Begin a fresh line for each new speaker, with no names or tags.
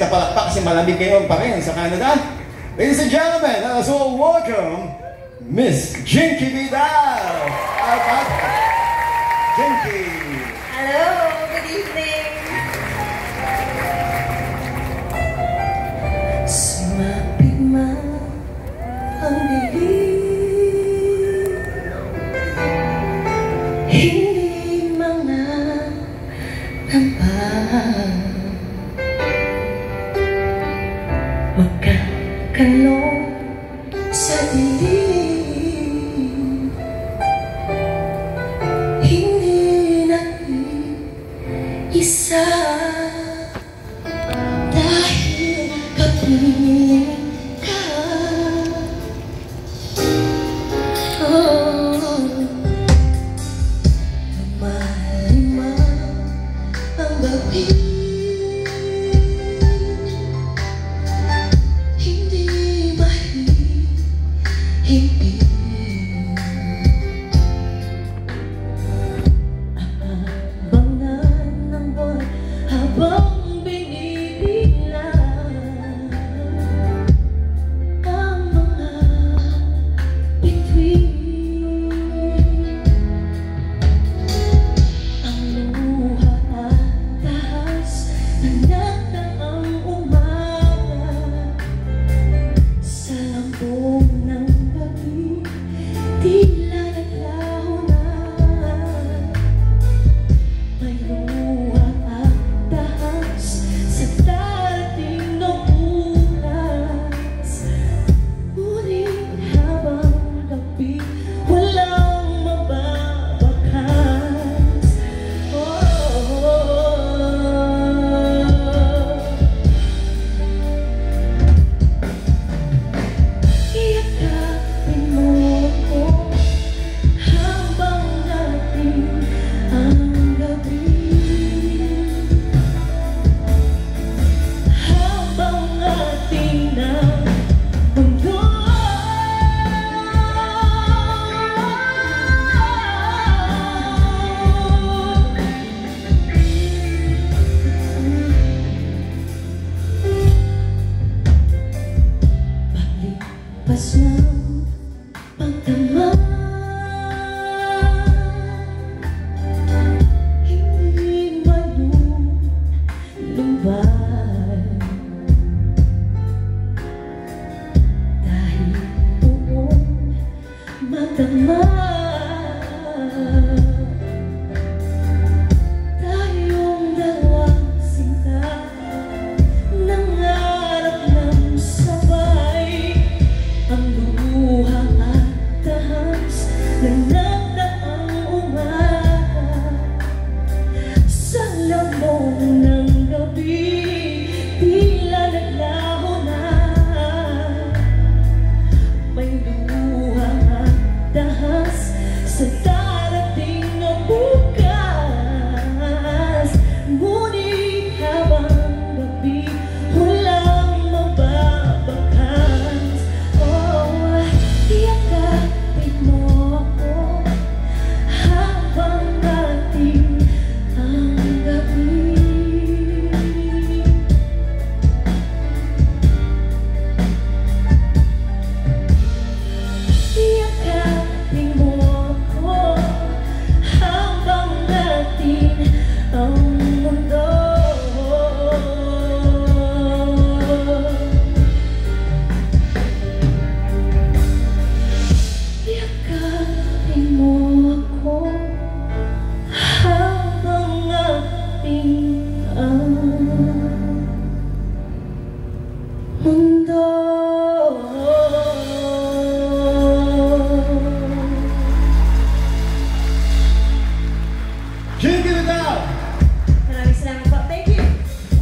kapalakpak kasi malamig ngayon pa rin sa Canada. Ladies and gentlemen, let us all welcome Miss Jinky Vidal! Jinky!
Hello, good evening! Sumapit man ang dilim, hindi mga nampang magkakalong sa dilim, hindi nag-iisa dahil kapiling ka. Lumalima ang gabi, hindi abangan ng buwan habang binibilang ang mga bituin. Ang luha at tahas ng nagdaang umaga sa lambong ng tila naglaho na. May luha at tahas sa dating ng bukas, ngunit habang gabi walang mababakas. Iyakapin mo ako habang dating ang gabi, habang ating na mundo. Paglipas na